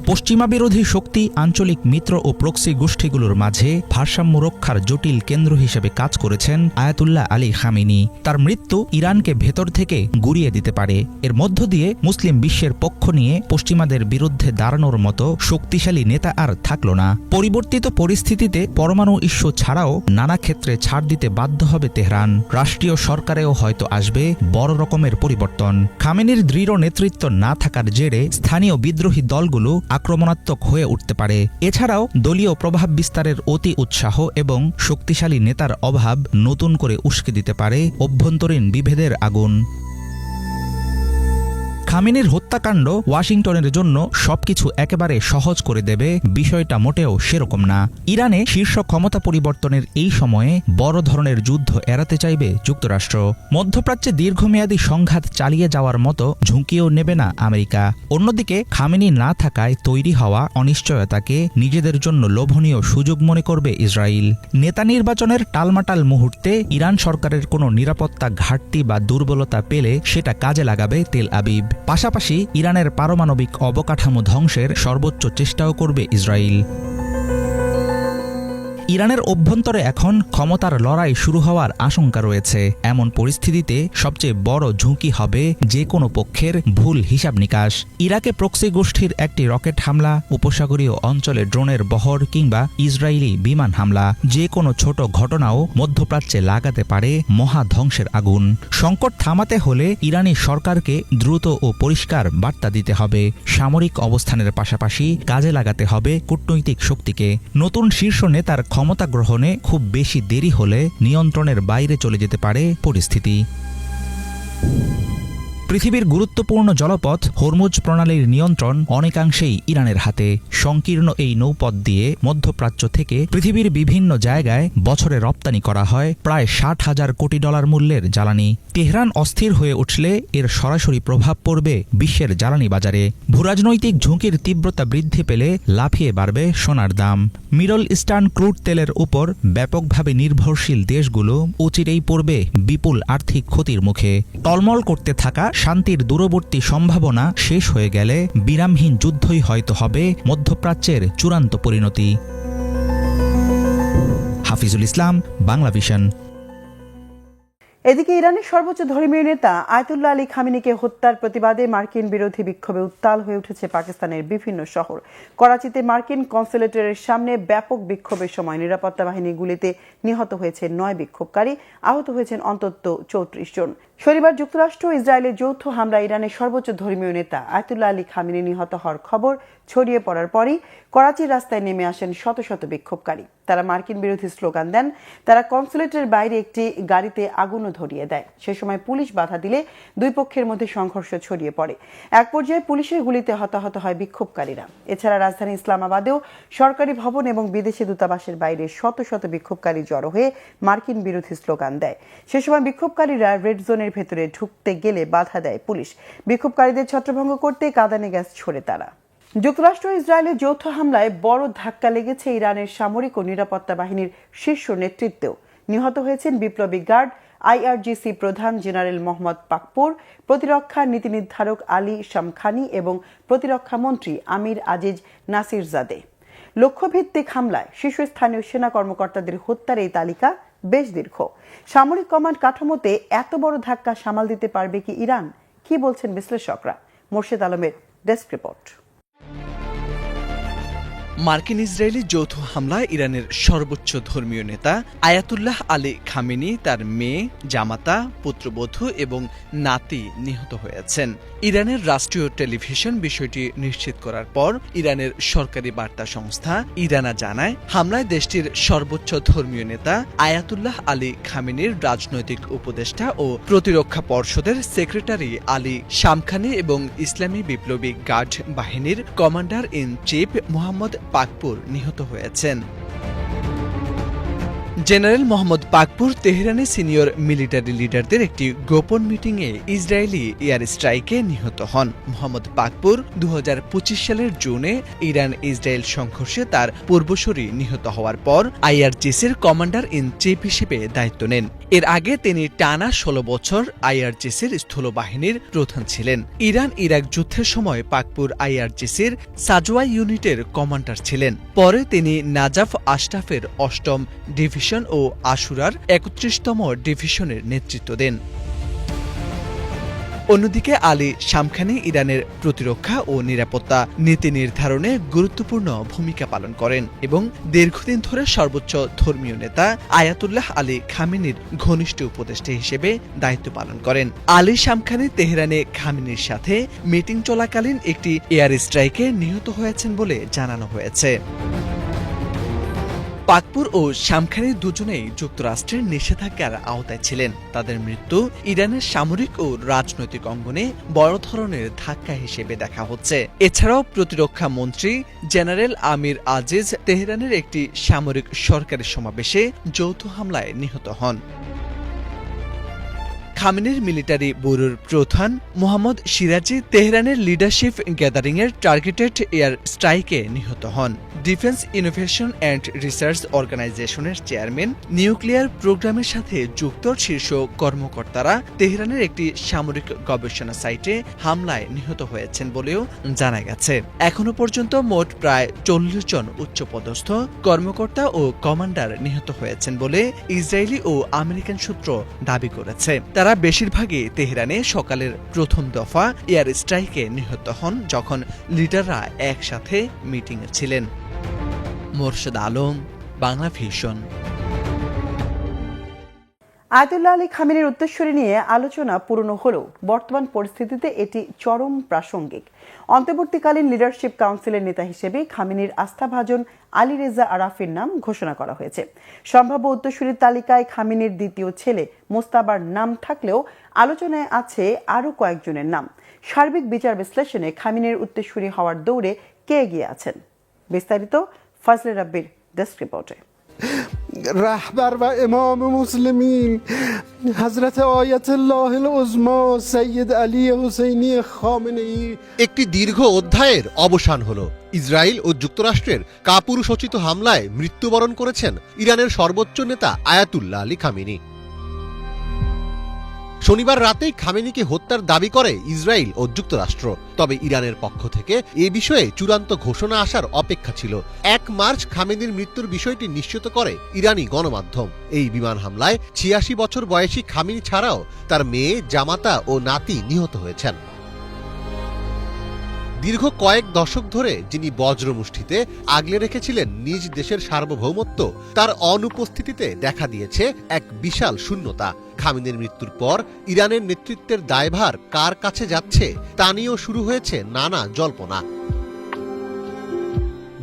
পশ্চিমা বিরোধী শক্তি আঞ্চলিক মিত্র ও প্রক্সি গোষ্ঠীগুলোর মাঝে ভারসাম্য রক্ষার জটিল কেন্দ্র হিসেবে কাজ করেছেন আয়াতুল্লাহ আলী খামেনি। তার মৃত্যু ইরানকে ভেতর থেকে গুঁড়িয়ে দিতে পারে। এর মধ্য দিয়ে মুসলিম বিশ্বের পক্ষ নিয়ে পশ্চিমাদের বিরুদ্ধে দাঁড়ানোর মতো শক্তিশালী নেতা আর থাকল না। পরিবর্তিত পরিস্থিতিতে পরমাণু ইস্যু ছাড়াও নানা ক্ষেত্রে ছাড় দিতে বাধ্য হবে তেহরান। রাষ্ট্রীয় সরকারেও হয়তো আসবে বড় রকমের পরিবর্তন। খামেনির দৃঢ় নেতৃত্ব না থাকার জেরে স্থানীয় বিদ্রোহী দলগুলো আক্রমণাত্মক হয়ে উঠতে পারে। এছাড়াও দলীয় প্রভাব বিস্তারের অতি উৎসাহ এবং শক্তিশালী নেতার অভাব নতুন করে উস্কে দিতে পারে অভ্যন্তরীণ বিভেদের আগুন। খামেনির হত্যাকাণ্ড ওয়াশিংটনের জন্য সবকিছু একেবারে সহজ করে দেবে, বিষয়টা মোটেও সেরকম না। ইরানে শীর্ষ ক্ষমতা পরিবর্তনের এই সময়ে বড় ধরনের যুদ্ধ এড়াতে চাইবে যুক্তরাষ্ট্র। মধ্যপ্রাচ্যে দীর্ঘমেয়াদী সংঘাত চালিয়ে যাওয়ার মতো ঝুঁকিও নেবে না আমেরিকা। অন্যদিকে খামেনি না থাকায় তৈরি হওয়া অনিশ্চয়তাকে নিজেদের জন্য লোভনীয় সুযোগ মনে করবে ইসরায়েল। নেতা নির্বাচনের টালমাটাল মুহূর্তে ইরান সরকারের কোনো নিরাপত্তা ঘাটতি বা দুর্বলতা পেলে সেটা কাজে লাগাবে তেল আবিব। পাশাপাশি ইরানের পারমাণবিক অবকাঠামো ধ্বংসের সর্বোচ্চ চেষ্টাও করবে ইসরায়েল। ইরানের অভ্যন্তরে এখন ক্ষমতার লড়াই শুরু হওয়ার আশঙ্কা রয়েছে। এমন পরিস্থিতিতে সবচেয়ে বড় ঝুঁকি হবে যে কোনো পক্ষের ভুল হিসাব নিকাশ। ইরাকে প্রক্সি গোষ্ঠীর একটি রকেট হামলা, উপসাগরীয় অঞ্চলে ড্রোনের বহর কিংবা ইসরায়েলি বিমান হামলা, যে কোনো ছোট ঘটনাও মধ্যপ্রাচ্যে লাগাতে পারে মহা ধ্বংসের আগুন। সংকট থামাতে হলে ইরানি সরকারকে দ্রুত ও পরিষ্কার বার্তা দিতে হবে। সামরিক অবস্থানের পাশাপাশি কাজে লাগাতে হবে কূটনৈতিক শক্তিকে। নতুন শীর্ষ নেতার ক্ষমতা গ্রহণে খুব বেশি দেরি হলে নিয়ন্ত্রণের বাইরে চলে যেতে পারে পরিস্থিতি। পৃথিবীর গুরুত্বপূর্ণ জলপথ হরমুজ প্রণালীর নিয়ন্ত্রণ অনেকাংশেই ইরানের হাতে। সংকীর্ণ এই নৌপথ দিয়ে মধ্যপ্রাচ্য থেকে পৃথিবীর বিভিন্ন জায়গায় বছরে রপ্তানি করা হয় প্রায় 60,000 কোটি ডলার মূল্যের জ্বালানি। তেহরান অস্থির হয়ে উঠলে এর সরাসরি প্রভাব পড়বে বিশ্বের জ্বালানি বাজারে। ভূরাজনৈতিক ঝুঁকির তীব্রতা বৃদ্ধি পেলে লাফিয়ে বাড়বে সোনার দাম। মিডল ইস্টার্ন ক্রুড তেলের উপর ব্যাপকভাবে নির্ভরশীল দেশগুলো অচিরেই পড়বে বিপুল আর্থিক ক্ষতির মুখে। টলমল করতে থাকা শান্তির দূরবর্তী সম্ভাবনা শেষ হয়ে গেলে বিরামহীন যুদ্ধই হয়তো হবে মধ্যপ্রাচ্যের চূড়ান্ত পরিণতি। হাফিজুল ইসলাম, বাংলা ভিশন। এদিকে ইরানের সর্বোচ্চ ধর্মীয় নেতা আয়াতুল্লাহ আলী খামেনিকে হত্যার প্রতিবাদে মার্কিন বিরোধী বিক্ষোভে উত্তাল হয়ে উঠেছে পাকিস্তানের বিভিন্ন শহর। করাচিতে মার্কিন কনসুলেটের সামনে ব্যাপক বিক্ষোভের সময় নিরাপত্তা বাহিনীর গুলিতে নিহত হয়েছে 9 বিক্ষোভকারী, আহত হয়েছেন অন্তত 34 জন। শনিবার যুক্তরাষ্ট্র ও ইসরায়েলের যৌথ হামলা ইরানের সর্বোচ্চ ধর্মীয় নেতা আয়াতুল্লাহ আলী খামেনি নিহত হওয়ার খবর ছড়িয়ে পড়ার পরই করাচির রাস্তায় নেমে আসেন শত শত বিক্ষোভকারী। তারা মার্কিন বিরোধী স্লোগান দেন। তারা কনসুলেটের বাইরে একটি গাড়িতে আগুনও ধরিয়ে দেয়। সে সময় পুলিশ বাধা দিলে দুই পক্ষের মধ্যে সংঘর্ষ ছড়িয়ে পড়ে। এক পর্যায়ে পুলিশের গুলিতে হতাহত হয় বিক্ষোভকারীরা। এছাড়া রাজধানী ইসলামাবাদেও সরকারি ভবন এবং বিদেশি দূতাবাসের বাইরে শত শত বিক্ষোভকারী জড়ো হয়ে মার্কিন বিরোধী স্লোগান দেয়। সে সময় বিক্ষোভকারীরা রেড জোনের ভেতরে ঢুকতে গেলে বাধা দেয় পুলিশ। বিক্ষোভকারীদের ছত্রভঙ্গ করতে কাঁদানে গ্যাস ছোড়ে তারা। যুক্তরাষ্ট্র ও ইসরায়েলের যৌথ হামলায় বড় ধাক্কা লেগেছে ইরানের সামরিক ও নিরাপত্তা বাহিনীর শীর্ষ নেতৃত্বেও। নিহত হয়েছেন বিপ্লবী গার্ড আইআরজিসি প্রধান জেনারেল মোহাম্মদ পাকপুর, প্রতিরক্ষা নীতি নির্ধারক আলী শামখানি এবং প্রতিরক্ষা মন্ত্রী আমির আজিজ নাসিরজাদে। লক্ষ্যভিত্তিক হামলায় শীর্ষস্থানীয় সেনা কর্মকর্তাদের হত্যার এই তালিকা বেশ দীর্ঘ। সামরিক কমান্ড কাঠামোতে এত বড় ধাক্কা সামাল দিতে পারবে কি ইরান? কি বলছেন বিশ্লেষকরা? মোর্শেদ আলমের ডেস্ক রিপোর্ট। মার্কিন ইসরায়েলি যৌথ হামলায় ইরানের সর্বোচ্চ ধর্মীয় নেতা আয়াতুল্লাহ আলী খামেনি, তার মেয়ে, জামাতা, পুত্রবধূ এবং নাতি নিহত হয়েছেন। ইরানের রাষ্ট্রীয় টেলিভিশন বিষয়টি নিশ্চিত করার পর ইরানের সরকারি বার্তা সংস্থা ইরানা জানায়, হামলায় দেশটির সর্বোচ্চ ধর্মীয় নেতা আয়াতুল্লাহ আলী খামেনির রাজনৈতিক উপদেষ্টা ও প্রতিরক্ষা পর্ষদের সেক্রেটারি আলী শামখানি এবং ইসলামী বিপ্লবী গার্ড বাহিনীর commander in chief Mohammad Pakpour নিহত হয়েছেন। জেনারেল মোহাম্মদ পাকপুর তেহরানে সিনিয়র মিলিটারি লিডারদের একটি গোপন মিটিংয়ে ইসরায়েলি এয়ার স্ট্রাইকে নিহত হন। মোহাম্মদ পাকপুর 2025 সালের জুনে ইরান ইসরায়েল সংঘর্ষে তার পূর্বসূরি নিহত হওয়ার পর আইআরজিসির কমান্ডার ইন চিফ হিসেবে দায়িত্ব নেন। এর আগে তিনি টানা 16 বছর আইআরজিসির স্থলবাহিনীর প্রধান ছিলেন। ইরান ইরাক যুদ্ধের সময় পাকপুর আইআরজিসির সাজওয়া ইউনিটের কমান্ডার ছিলেন। পরে তিনি নাজাফ আশরাফের 8ম ডিভিশন ও আশুরার 31তম ডিভিশনের নেতৃত্ব দেন। অন্যদিকে আলী শামখানি ইরানের প্রতিরক্ষা ও নিরাপত্তা নীতি নির্ধারণে গুরুত্বপূর্ণ ভূমিকা পালন করেন এবং দীর্ঘদিন ধরে সর্বোচ্চ ধর্মীয় নেতা আয়াতুল্লাহ আলী খামেনির ঘনিষ্ঠ উপদেষ্টা হিসেবে দায়িত্ব পালন করেন। আলী শামখানি তেহরানে খামেনির সাথে মিটিং চলাকালীন একটি এয়ার স্ট্রাইকে নিহত হয়েছেন বলে জানানো হয়েছে। পাকপুর ও শামখানি দুজনেই যুক্তরাষ্ট্রের নিষেধাজ্ঞার আওতায় ছিলেন। তাদের মৃত্যু ইরানের সামরিক ও রাজনৈতিক অঙ্গনে বড় ধরনের ধাক্কা হিসেবে দেখা হচ্ছে। এছাড়াও প্রতিরক্ষা মন্ত্রী জেনারেল আমির আজিজ তেহরানের একটি সামরিক সরকারি সমাবেশে যৌথ হামলায় নিহত হন। খামেনির মিলিটারি ব্যুরোর প্রধান মোহাম্মদ সিরাজি তেহরানের লিডারশিপ গ্যাদারিংয়ের টার্গেটেড এয়ার স্ট্রাইকে নিহত হন। ডিফেন্স ইনোভেশন অ্যান্ড রিসার্চ অর্গানাইজেশনের চেয়ারম্যান নিউক্লিয়ার প্রোগ্রামের সাথে যুক্ত শীর্ষ কর্মকর্তারা তেহরানের একটি সামরিক গবেষণা সাইটে হামলায় নিহত হয়েছেন বলেও জানা গেছে। এখনো পর্যন্ত মোট প্রায় 40 জন উচ্চপদস্থ কর্মকর্তা ও কমান্ডার নিহত হয়েছেন বলে ইসরায়েলি ও আমেরিকান সূত্র দাবি করেছে। তারা বেশিরভাগই তেহরানে সকালের প্রথম দফা এয়ার স্ট্রাইকে নিহত হন, যখন লিডাররা একসাথে মিটিংয়ে ছিলেন। Morshed Alam, Bangla Vision. Ayatollah Ali খামেনির উত্তরসূরি নিয়ে আলোচনা পুরনো হলেও বর্তমান পরিস্থিতিতে এটি চরম প্রাসঙ্গিক। অন্তর্বর্তীকালীন লিডারশিপ কাউন্সিলের নেতা হিসেবে খামেনির আস্থাভাজন আলী রেজা আরাফির নাম ঘোষণা করা হয়েছে। সম্ভাব্য উত্তরসূরির তালিকায় খামেনির দ্বিতীয় ছেলে মোস্তাবার নাম থাকলেও আলোচনায় আছে আরও কয়েকজনের নাম। সার্বিক বিচার বিশ্লেষণে খামেনির উত্তরসূরি হওয়ার দৌড়ে কে এগিয়ে আছেন? বিস্তারিত ফজলে রাব্বির ডেস্ক রিপোর্টে। رهبر و امام مسلمین حضرت آیت الله العظما سید علی حسینی خامنه‌ای। একটি দীর্ঘ অধ্যায়ের অবসান হলো। ইসরায়েল ও যুক্তরাষ্ট্রের কাপুরুষোচিত হামলায় মৃত্যুবরণ করেছেন ইরানের সর্বোচ্চ নেতা আয়াতুল্লাহ আলী খামেনি। শনিবার রাতেই খামেনিকে হত্যার দাবি করে ইসরায়েল ও যুক্তরাষ্ট্র। তবে ইরানের পক্ষ থেকে এ বিষয়ে চূড়ান্ত ঘোষণা আসার অপেক্ষা ছিল। 1 মার্চ খামেনির মৃত্যুর বিষয়টি নিশ্চিত করে ইরানি গণমাধ্যম। এই বিমান হামলায় 86 বছর বয়সী খামেনি ছাড়াও তার মেয়ে, জামাতা ও নাতি নিহত হয়েছেন। দীর্ঘ কয়েক দশক ধরে যিনি বজ্রমুষ্টিতে আগলে রেখেছিলেন নিজ দেশের সার্বভৌমত্ব, তার অনুপস্থিতিতে দেখা দিয়েছে এক বিশাল শূন্যতা। খামেনির মৃত্যুর পর ইরানের নেতৃত্বের দায়ভার কার কাছে যাচ্ছে তা নিয়েও শুরু হয়েছে নানা জল্পনা।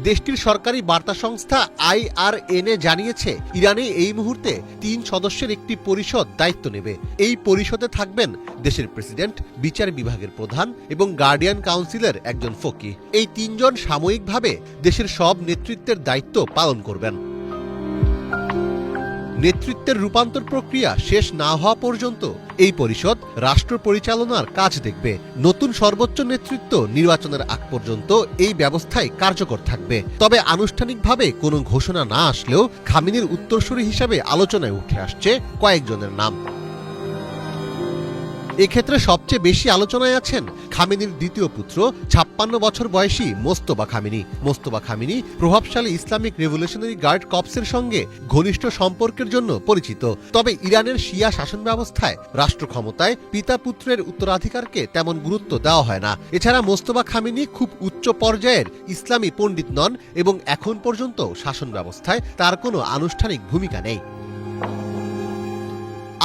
দেশটির সরকারি বার্তা সংস্থা IRNA জানিয়েছে, ইরানে এই মুহূর্তে 3 সদস্যের একটি পরিষদ দায়িত্ব নেবে। এই পরিষদে থাকবেন দেশের প্রেসিডেন্ট, বিচার বিভাগের প্রধান এবং গার্ডিয়ান কাউন্সিলের একজন ফকিহ। এই 3 জন সাময়িকভাবে দেশের সব নেতৃত্বের দায়িত্ব পালন করবেন। নেতৃত্বের রূপান্তর প্রক্রিয়া শেষ না হওয়া পর্যন্ত এই পরিষদ রাষ্ট্র পরিচালনার কাজ দেখবে। নতুন সর্বোচ্চ নেতৃত্ব নির্বাচনের আগ পর্যন্ত এই ব্যবস্থায় কার্যকর থাকবে। তবে আনুষ্ঠানিকভাবে কোনো ঘোষণা না আসলেও খামেনির উত্তরসূরি হিসাবে আলোচনায় উঠে আসছে কয়েকজনের নাম। এক্ষেত্রে সবচেয়ে বেশি আলোচনায় আছেন খামেনির দ্বিতীয় পুত্র 56 বছর বয়সী মোস্তফা খামেনি। মোস্তফা খামেনি প্রভাবশালী ইসলামিক রেভলিউশনারি গার্ড কর্পসের সঙ্গে ঘনিষ্ঠ সম্পর্কের জন্য পরিচিত। তবে ইরানের শিয়া শাসন ব্যবস্থায় রাষ্ট্র ক্ষমতায় পিতা পুত্রের উত্তরাধিকারকে তেমন গুরুত্ব দেওয়া হয় না। এছাড়া মোস্তফা খামেনি খুব উচ্চ পর্যায়ের ইসলামী পণ্ডিত নন এবং এখন পর্যন্ত শাসন ব্যবস্থায় তার কোনো আনুষ্ঠানিক ভূমিকা নেই।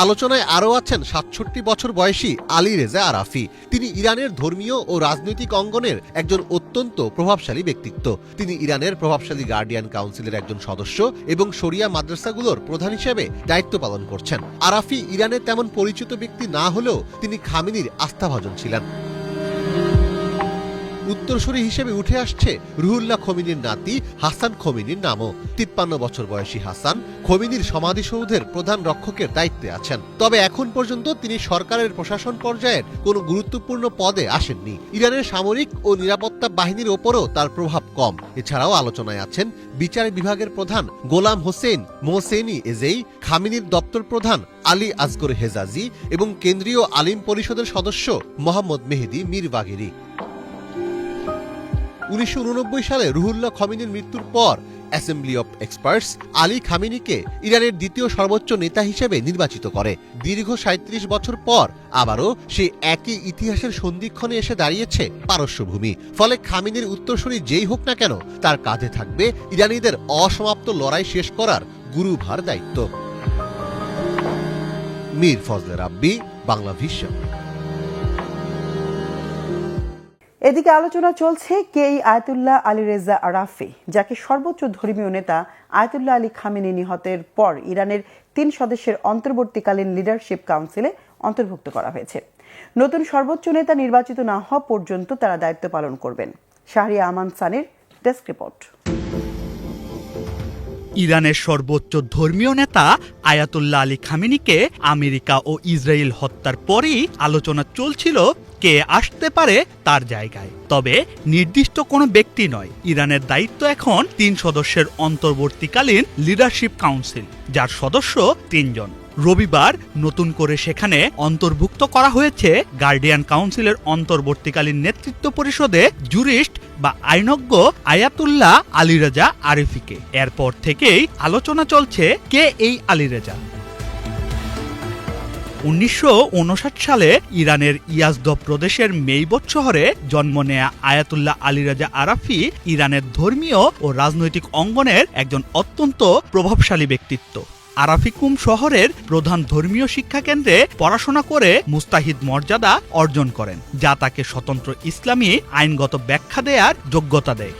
আলোচনায় আরও আছেন 67 বছর বয়সী আলী রেজা আরাফি। তিনি ইরানের ধর্মীয় ও রাজনৈতিক অঙ্গনের একজন অত্যন্ত প্রভাবশালী ব্যক্তিত্ব। তিনি ইরানের প্রভাবশালী গার্ডিয়ান কাউন্সিলের একজন সদস্য এবং শরিয়া মাদ্রাসাগুলোর প্রধান হিসেবে দায়িত্ব পালন করছেন। আরাফি ইরানের তেমন পরিচিত ব্যক্তি না হলেও তিনি খামেনির আস্থাভাজন ছিলেন। উত্তরসূরি হিসেবে উঠে আসছে রুহুল্লাহ খোমেনির নাতি হাসান খোমেনির নামও। 53 বছর বয়সী হাসান খোমেনির সমাধিসৌধের প্রধান রক্ষকের দায়িত্বে আছেন। তবে এখন পর্যন্ত তিনি সরকারের প্রশাসন পর্যায়ের কোনো গুরুত্বপূর্ণ পদে আসেননি। ইরানের সামরিক ও নিরাপত্তা বাহিনীর ওপরও তার প্রভাব কম। এছাড়াও আলোচনায় আছেন বিচার বিভাগের প্রধান গোলাম হোসেন মোহসেনি এজেই, খামেনির দপ্তর প্রধান আলী আসগর হেজাজি এবং কেন্দ্রীয় আলিম পরিষদের সদস্য মোহাম্মদ মেহেদি মীর বাগেরি। 1989 সালে রুহুল্লাহ খোমেনির মৃত্যুর পর অ্যাসেম্বলি অব এক্সপার্টস আলী খামেনিকে ইরানের দ্বিতীয় সর্বোচ্চ নেতা হিসেবে নির্বাচিত করে। দীর্ঘ 37 বছর পর আবারও সে একই ইতিহাসের সন্ধিক্ষণে এসে দাঁড়িয়েছে পারস্যভূমি। ফলে খামেনির উত্তরসূরি যেই হোক না কেন, তার কাঁধে থাকবে ইরানিদের অসমাপ্ত লড়াই শেষ করার গুরুভার দায়িত্ব। মীর ফজলে রাব্বি, বাংলা ভিশন। এদিকে আলোচনা চলছে কে এই আয়াতুল্লাহ আলী রেজা আরাফি, যাকে সর্বোচ্চ ধর্মীয় নেতা আয়াতুল্লাহ আলী খামেনি নিহতের পর ইরানের 3 সদস্যের অন্তর্বর্তীকালীন লিডারশিপ কাউন্সিলে অন্তর্ভুক্ত করা হয়েছে। নতুন সর্বোচ্চ নেতা নির্বাচিত না হওয়া পর্যন্ত তারা দায়িত্ব পালন করবেন। শাহরিয়া আমান সানির ডেস্ক রিপোর্ট। ইরানের সর্বোচ্চ ধর্মীয় নেতা আয়াতুল্লাহ আলী খামেনিকে আমেরিকা ও ইসরায়েল হত্যার পরই আলোচনা চলছিল কে আসতে পারে তার জায়গায়। তবে নির্দিষ্ট কোনো ব্যক্তি নয়, ইরানের দায়িত্ব এখন 3 সদস্যের অন্তর্বর্তীকালীন লিডারশিপ কাউন্সিল, যার সদস্য 3 জন। রবিবার নতুন করে সেখানে অন্তর্ভুক্ত করা হয়েছে গার্ডিয়ান কাউন্সিলের অন্তর্বর্তীকালীন নেতৃত্ব পরিষদে জুরিস্ট বা আইনজ্ঞ আয়াতুল্লাহ আলী রেজা আরাফিকে। এরপর থেকেই আলোচনা চলছে কে এই আলী রেজা। 1959 সালে ইরানের ইয়াজদ প্রদেশের মেইবত শহরে জন্ম নেয়া আয়াতুল্লাহ আলী রেজা আরাফি ইরানের ধর্মীয় ও রাজনৈতিক অঙ্গনের একজন অত্যন্ত প্রভাবশালী ব্যক্তিত্ব। আরাফিকুম শহরের প্রধান ধর্মীয় শিক্ষা কেন্দ্রে পড়াশোনা করে মুস্তাহিদ মর্যাদা অর্জন করেন, যা তাকে স্বতন্ত্র ইসলামী আইনগত ব্যাখ্যা দেওয়ার যোগ্যতা দেয়।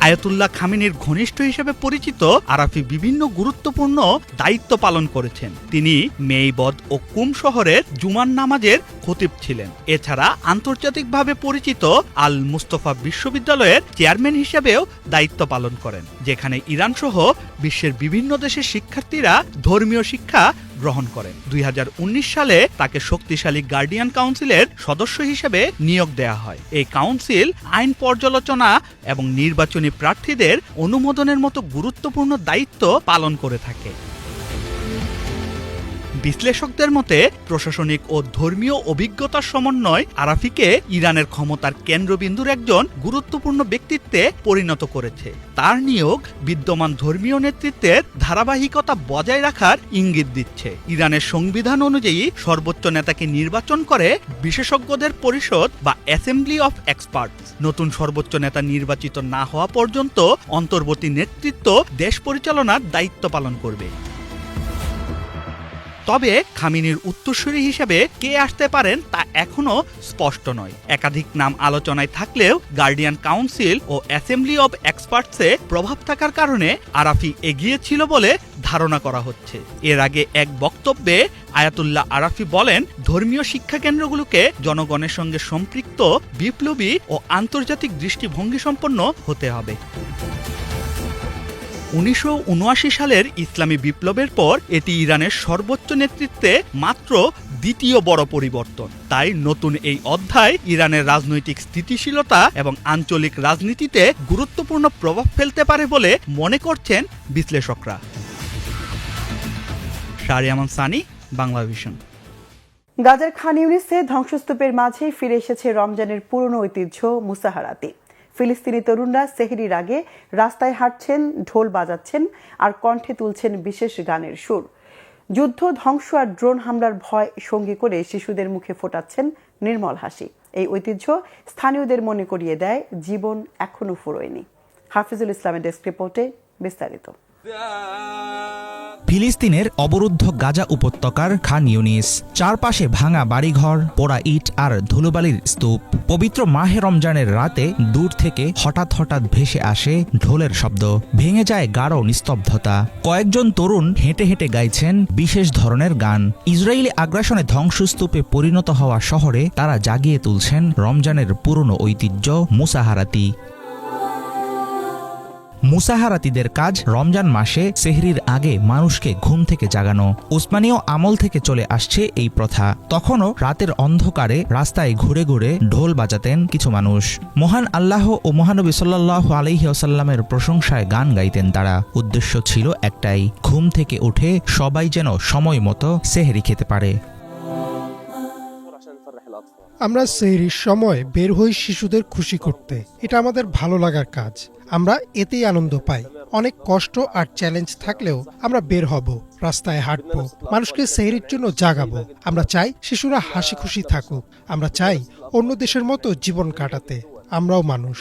আয়াতুল্লাহ খামেনির ঘনিষ্ঠ হিসেবে পরিচিত আরাফি বিভিন্ন গুরুত্বপূর্ণ দায়িত্ব পালন করেছেন। তিনি মেইবদ ও কুম শহরের জুমার নামাজের খতিব ছিলেন। এছাড়া আন্তর্জাতিকভাবে পরিচিত আল মুস্তফা বিশ্ববিদ্যালয়ের চেয়ারম্যান হিসেবেও দায়িত্ব পালন করেন, যেখানে ইরান সহ বিশ্বের বিভিন্ন দেশের শিক্ষার্থীরা ধর্মীয় শিক্ষা গ্রহণ করেন। 2019 সালে তাকে শক্তিশালী গার্ডিয়ান কাউন্সিলের সদস্য হিসেবে নিয়োগ দেওয়া হয়। এই কাউন্সিল আইন পর্যালোচনা এবং নির্বাচনী প্রার্থীদের অনুমোদনের মতো গুরুত্বপূর্ণ দায়িত্ব পালন করে থাকে। বিশ্লেষকদের মতে প্রশাসনিক ও ধর্মীয় অভিজ্ঞতার সমন্বয় আরাফিকে ইরানের ক্ষমতার কেন্দ্রবিন্দুর একজন গুরুত্বপূর্ণ ব্যক্তিত্বে পরিণত করেছে। তার নিয়োগ বিদ্যমান ধর্মীয় নেতৃত্বের ধারাবাহিকতা বজায় রাখার ইঙ্গিত দিচ্ছে। ইরানের সংবিধান অনুযায়ী সর্বোচ্চ নেতাকে নির্বাচন করে বিশেষজ্ঞদের পরিষদ বা অ্যাসেম্বলি অফ এক্সপার্টস। নতুন সর্বোচ্চ নেতা নির্বাচিত না হওয়া পর্যন্ত অন্তর্বর্তী নেতৃত্ব দেশ পরিচালনার দায়িত্ব পালন করবে। তবে খামেনির উত্তরসূরি হিসেবে কে আসতে পারেন তা এখনো স্পষ্ট নয়। একাধিক নাম আলোচনায় থাকলেও গার্ডিয়ান কাউন্সিল ও অ্যাসেম্বলি অব এক্সপার্টসে প্রভাব থাকার কারণে আরাফি এগিয়ে ছিল বলে ধারণা করা হচ্ছে। এর আগে এক বক্তব্যে আয়াতুল্লাহ আরাফি বলেন, ধর্মীয় শিক্ষা কেন্দ্রগুলোকে জনগণের সঙ্গে সম্পৃক্ত, বিপ্লবী ও আন্তর্জাতিক দৃষ্টিভঙ্গি সম্পন্ন হতে হবে। 1979 সালের ইসলামী বিপ্লবের পর এটি ইরানের সর্বোচ্চ নেতৃত্বে মাত্র দ্বিতীয় বড় পরিবর্তন। তাই নতুন এই অধ্যায় ইরানের রাজনৈতিক স্থিতিশীলতা এবং আঞ্চলিক রাজনীতিতে গুরুত্বপূর্ণ প্রভাব ফেলতে পারে বলে মনে করছেন বিশ্লেষকরা। শাহরিয়া আমান সানি, বাংলা ভিশন। গাজার খান ইউনিসে ধ্বংসস্তূপের মাঝে ফিরে এসেছে রমজানের পুরনো ঐতিহ্য মুসাহারাতি। ফিলিস্তিনি তরুণরা সেহরির আগে রাস্তায় হাঁটছেন, ঢোল বাজাচ্ছেন আর কণ্ঠে তুলছেন বিশেষ গানের সুর। যুদ্ধ, ধ্বংস আর ড্রোন হামলার ভয় সঙ্গী করে শিশুদের মুখে ফোটাচ্ছেন নির্মল হাসি। এই ঐতিহ্য স্থানীয়দের মনে করিয়ে দেয় জীবন এখনো ফুরোয়নি। হাফিজুল ইসলামের ডেস্ক রিপোর্টে বিস্তারিত। ফিলিস্তিনের অবরুদ্ধ গাজা উপত্যকার খান ইউনিস, চারপাশে ভাঙা বাড়িঘর, পোড়া ইট আর ধুলোবালির স্তূপ। পবিত্র মাহে রমজানের রাতে দূর থেকে হঠাৎ হঠাৎ ভেসে আসে ঢোলের শব্দ, ভেঙে যায় গাঢ় নিস্তব্ধতা। কয়েকজন তরুণ হেঁটে হেঁটে গাইছেন বিশেষ ধরনের গান। ইসরায়েলি আগ্রাসনে ধ্বংসস্তূপে পরিণত হওয়া শহরে তারা জাগিয়ে তুলছেন রমজানের পুরনো ঐতিহ্য মুসাহারাতি। মুসাহারাতিদের কাজ রমজান মাসে সেহরির আগে মানুষকে ঘুম থেকে জাগানো। উসমানীয় আমল থেকে চলে আসছে এই প্রথা। তখনও রাতের অন্ধকারে রাস্তায় ঘুরে ঘুরে ঢোল বাজাতেন কিছু মানুষ। মহান আল্লাহ ও মহানবী সাল্লাল্লাহু আলাইহি ওয়াসাল্লামের প্রশংসায় গান গাইতেন তারা। উদ্দেশ্য ছিল একটাই, ঘুম থেকে উঠে সবাই যেন সময় মতো সেহরি খেতে পারে। আমরা সেহরির সময় বের হই শিশুদের খুশি করতে। এটা আমাদের ভালো লাগার কাজ। আমরা এতেই আনন্দ পাই। অনেক কষ্ট আর চ্যালেঞ্জ থাকলেও আমরা বের হব, রাস্তায় হাঁটবো, মানুষকে সেহরির জন্য জাগাবো। আমরা চাই শিশুরা হাসি খুশি থাকুক। আমরা চাই অন্য দেশের মতো জীবন কাটাতে। আমরাও মানুষ।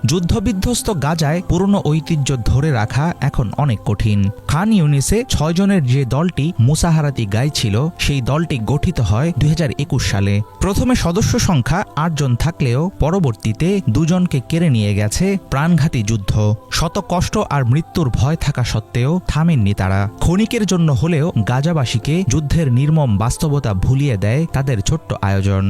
যুদ্ধবিধ্বস্ত গাজায় পুরনো ঐতিহ্য ধরে রাখা এখন অনেক কঠিন। খান ইউনিসে 6 জনের যে দলটি মুসাহারাতি গাইছিল সেই দলটি গঠিত হয় 2021 সালে। প্রথমে সদস্য সংখ্যা 8 জন থাকলেও পরবর্তীতে 2 জনকে কেড়ে নিয়ে গেছে প্রাণঘাতী যুদ্ধ। শত কষ্ট আর মৃত্যুর ভয় থাকা সত্ত্বেও থামেননি তারা। ক্ষণিকের জন্য হলেও গাজাবাসীকে যুদ্ধের নির্মম বাস্তবতা ভুলিয়ে দেয় তাদের ছোট্ট আয়োজন।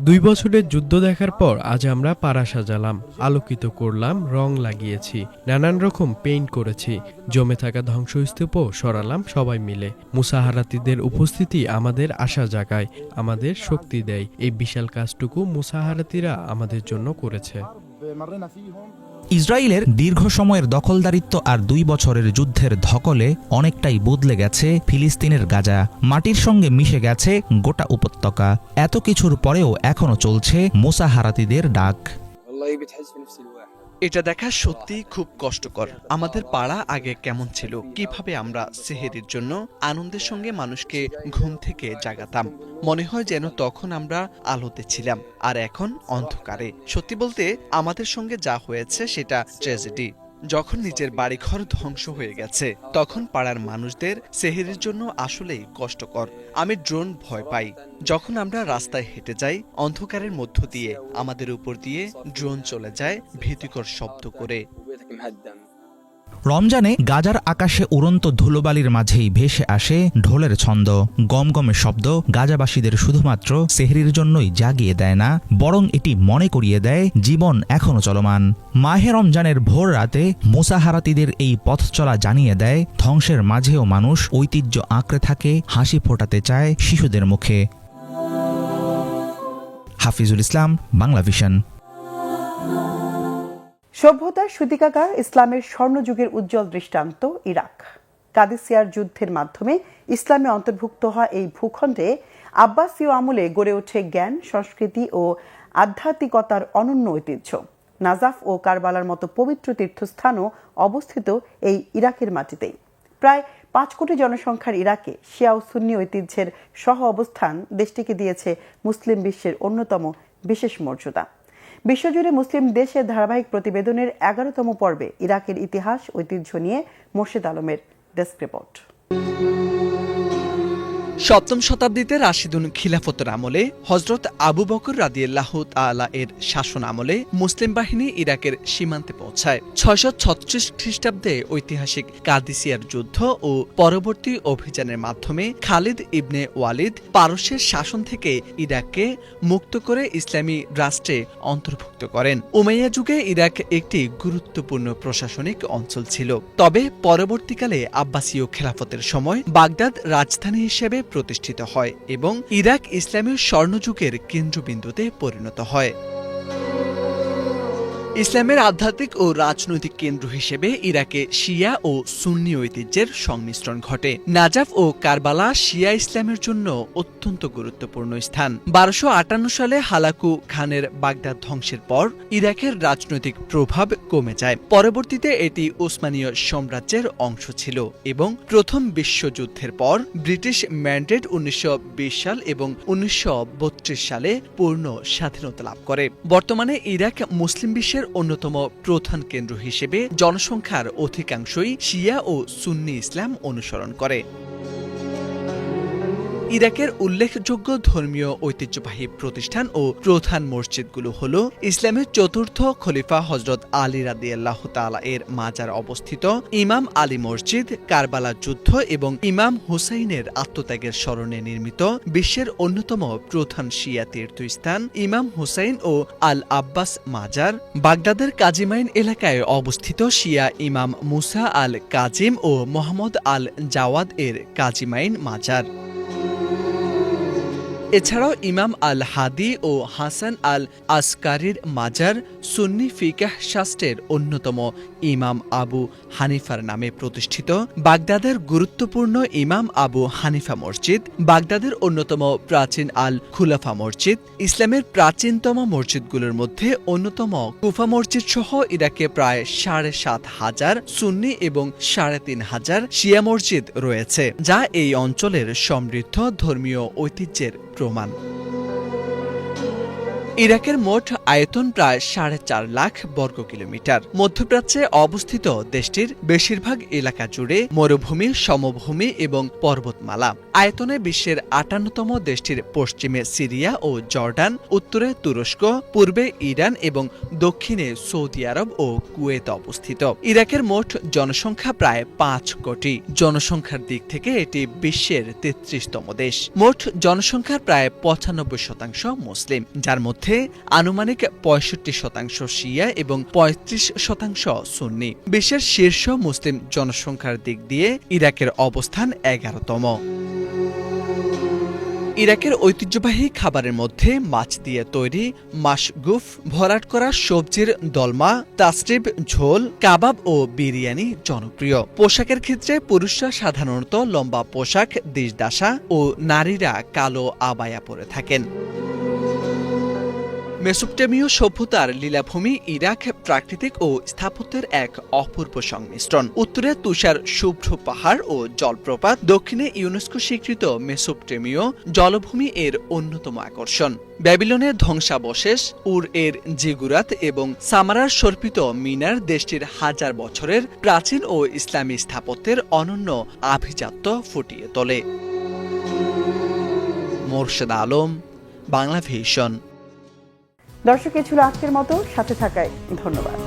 2 বছরের যুদ্ধ দেখার পর আজ আমরা পাড়া সাজালাম, আলোকিত করলাম, রং লাগিয়েছি, নানান রকম পেইন্ট করেছি, জমে থাকা ধ্বংসস্তূপও সরালাম সবাই মিলে। মুসাহারাতিদের উপস্থিতি আমাদের আশা জাগায়, আমাদের শক্তি দেয়। এই বিশাল কাজটুকু মুসাহারাতিরা আমাদের জন্য করেছে। ইসরায়েলের দীর্ঘ সময়ের দখলদারিত্ব আর 2 বছরের যুদ্ধের ধকলে অনেকটাই বদলে গেছে ফিলিস্তিনের গাজা। মাটির সঙ্গে মিশে গেছে গোটা উপত্যকা। এত কিছুর পরেও এখনো চলছে মুসাহারাতিদের ডাক। এটা দেখা সত্যিই খুব কষ্টকর। আমাদের পাড়া আগে কেমন ছিল, কিভাবে আমরা সেহেরির জন্য আনন্দের সঙ্গে মানুষকে ঘুম থেকে জাগাতাম। মনে হয় যেন তখন আমরা আলোতে ছিলাম, আর এখন অন্ধকারে। সত্যি বলতে আমাদের সঙ্গে যা হয়েছে সেটা ট্র্যাজেডি। যখন নিজের বাড়িঘর ধ্বংস হয়ে গেছে তখন পাড়ার মানুষদের সেহেরির জন্য আসলেই কষ্টকর। আমি ড্রোন ভয় পাই। যখন আমরা রাস্তায় হেঁটে যাই অন্ধকারের মধ্য দিয়ে আমাদের উপর দিয়ে ড্রোন চলে যায় ভীতিকর শব্দ করে। রমজানে গাজার আকাশে উড়ন্ত ধুলোবালির মাঝেই ভেসে আসে ঢোলের ছন্দ। গমগমে শব্দ গাজাবাসীদের শুধুমাত্র সেহরির জন্যই জাগিয়ে দেয় না, বরং এটি মনে করিয়ে দেয় জীবন এখনো চলমান। মাহে রমজানের ভোর রাতে মুসাহারাতিদের এই পথ চলা জানিয়ে দেয় ধ্বংসের মাঝেও মানুষ ঐতিহ্য আঁকড়ে থাকে, হাসি ফোটাতে চায় শিশুদের মুখে। হাফিজুল ইসলাম, বাংলা ভিশন। সভ্যতার সূতিকাগার, ইসলামের স্বর্ণযুগের উজ্জ্বল দৃষ্টান্ত ইরাক। কাদিসিয়ার যুদ্ধের মাধ্যমে ইসলামে অন্তর্ভুক্ত হওয়া এই ভূখণ্ডে আব্বাসীয় আমলে গড়ে ওঠে জ্ঞান, সংস্কৃতি ও আধ্যাত্মিকতার অনন্য ঐতিহ্য। নাজাফ ও কারবালার মতো পবিত্র তীর্থস্থানও অবস্থিত এই ইরাকের মাটিতেই। প্রায় 5 কোটি জনসংখ্যার ইরাকে শিয়া ও সুন্নি ঐতিহ্যের সহ অবস্থান দেশটিকে দিয়েছে মুসলিম বিশ্বের অন্যতম বিশেষ মর্যাদা। বিশ্বজুড়ে মুসলিম দেশের ধারাবাহিক প্রতিবেদনের 11তম পর্বে ইরাকের ইতিহাস ঐতিহ্য নিয়ে মোর্শেদ আলমের ডেস্ক রিপোর্ট। 7ম শতাব্দীতে রাশিদুন খিলাফতের আমলে হযরত আবু বকর রাদিয়াল্লাহু তাআলা এর শাসন আমলে মুসলিম বাহিনী ইরাকের সীমান্তে পৌঁছায়। 636 খ্রিস্টাব্দে ঐতিহাসিক কাদিসিয়ার যুদ্ধ ও পরবর্তী অভিযানের মাধ্যমে খালিদ ইবনে ওয়ালিদ পারস্যের শাসন থেকে ইরাককে মুক্ত করে ইসলামী রাষ্ট্রে অন্তর্ভুক্ত করেন। উমাইয়া যুগে ইরাক একটি গুরুত্বপূর্ণ প্রশাসনিক অঞ্চল ছিল। তবে পরবর্তীকালে আব্বাসীয় খেলাফতের সময় বাগদাদ রাজধানী হিসেবে প্রতিষ্ঠিত হয় এবং ইরাক ইসলামীয় স্বর্ণযুগের কেন্দ্রবিন্দুতে পরিণত হয়। ইসলামের আধ্যাত্মিক ও রাজনৈতিক কেন্দ্র হিসেবে ইরাকে শিয়া ও সুন্নি ঐতিহ্যের সংমিশ্রণ ঘটে। নাজাফ ও কারবালা শিয়া ইসলামের জন্য অত্যন্ত গুরুত্বপূর্ণ স্থান। 1258 সালে হালাকু খানের বাগদাদ ধ্বংসের পর ইরাকের রাজনৈতিক প্রভাব কমে যায়। পরবর্তীতে এটি ওসমানীয় সাম্রাজ্যের অংশ ছিল এবং প্রথম বিশ্বযুদ্ধের পর ব্রিটিশ ম্যান্ডেট 1920 সাল এবং 1932 সালে পূর্ণ স্বাধীনতা লাভ করে। বর্তমানে ইরাক মুসলিম বিশ্বের অন্যতম প্রধান কেন্দ্র হিসেবে জনসংখ্যার অধিকাংশই শিয়া ও সুন্নি ইসলাম অনুসরণ করে। ইরাকের উল্লেখযোগ্য ধর্মীয় ঐতিহ্যবাহী প্রতিষ্ঠান ও প্রধান মসজিদগুলো হল ইসলামের চতুর্থ খলিফা হযরত আলী রাদিয়াল্লাহু তাআলা এর মাজার অবস্থিত ইমাম আলী মসজিদ, কারবালা যুদ্ধ এবং ইমাম হুসাইনের আত্মত্যাগের স্মরণে নির্মিত বিশ্বের অন্যতম প্রধান শিয়া তীর্থস্থান ইমাম হুসাইন ও আল আব্বাস মাজার, বাগদাদের কাজিমাইন এলাকায় অবস্থিত শিয়া ইমাম মুসা আল কাজিম ও মোহাম্মদ আল জাওয়াদ এর কাজিমাইন মাজার। এছাড়াও ইমাম আল হাদি ও হাসান আল আসকারির মাজার, সুন্নি ফিকাহ শাস্ত্রের অন্যতম ইমাম আবু হানিফার নামে প্রতিষ্ঠিত বাগদাদের গুরুত্বপূর্ণ ইমাম আবু হানিফা মসজিদ, বাগদাদের অন্যতম প্রাচীন আল খুলাফা মসজিদ, ইসলামের প্রাচীনতম মসজিদগুলোর মধ্যে অন্যতম কুফা মসজিদ সহ ইরাকে প্রায় ৭,৫০০ সুন্নি এবং ৩,৫০০ শিয়া মসজিদ রয়েছে, যা এই অঞ্চলের সমৃদ্ধ ধর্মীয় ঐতিহ্যের প্রমাণ। ইরাকের মোট আয়তন প্রায় 4.5 লাখ বর্গ কিলোমিটার। মধ্যপ্রাচ্যে অবস্থিত দেশটির বেশিরভাগ এলাকা জুড়ে মরুভূমি, সমভূমি এবং পর্বতমালা। আয়তনে বিশ্বের 58তম দেশটির পশ্চিমে সিরিয়া ও জর্ডান, উত্তরে তুরস্ক, পূর্বে ইরান এবং দক্ষিণে সৌদি আরব ও কুয়েত অবস্থিত। ইরাকের মোট জনসংখ্যা প্রায় 5 কোটি। জনসংখ্যার দিক থেকে এটি বিশ্বের 33তম দেশ। মোট জনসংখ্যার প্রায় 95% মুসলিম, যার মধ্যে আনুমানিক 65% শিয়া এবং 35% সুন্নি। বিশ্বের শীর্ষ মুসলিম জনসংখ্যার দিক দিয়ে ইরাকের অবস্থান 11তম। ইরাকের ঐতিহ্যবাহী খাবারের মধ্যে মাছ দিয়ে তৈরি মাশগুফ, ভরাট করা সবজির দলমা, তাসরিব ঝোল, কাবাব ও বিরিয়ানি জনপ্রিয়। পোশাকের ক্ষেত্রে পুরুষরা সাধারণত লম্বা পোশাক, দিশদাসা ও নারীরা কালো আবায়া পরে থাকেন। মেসোপটেমীয় সভ্যতার লীলাভূমি ইরাক প্রাকৃতিক ও স্থাপত্যের এক অপূর্ব সংমিশ্রণ। উত্তরে তুষার শুভ্র পাহাড় ও জলপ্রপাত, দক্ষিণে ইউনেস্কো স্বীকৃত মেসোপটেমীয় জলভূমি এর অন্যতম আকর্ষণ। ব্যাবিলনের ধ্বংসাবশেষ, উর এর জিগুরাত এবং সামারার সর্পিত মিনার দেশটির হাজার বছরের প্রাচীন ও ইসলামী স্থাপত্যের অনন্য আভিজাত্য ফুটিয়ে তোলে। মোরশেদ আলম, বাংলা ভিশন। দর্শক, এ ছিল আজকের মতো। সাথে থাকায় ধন্যবাদ।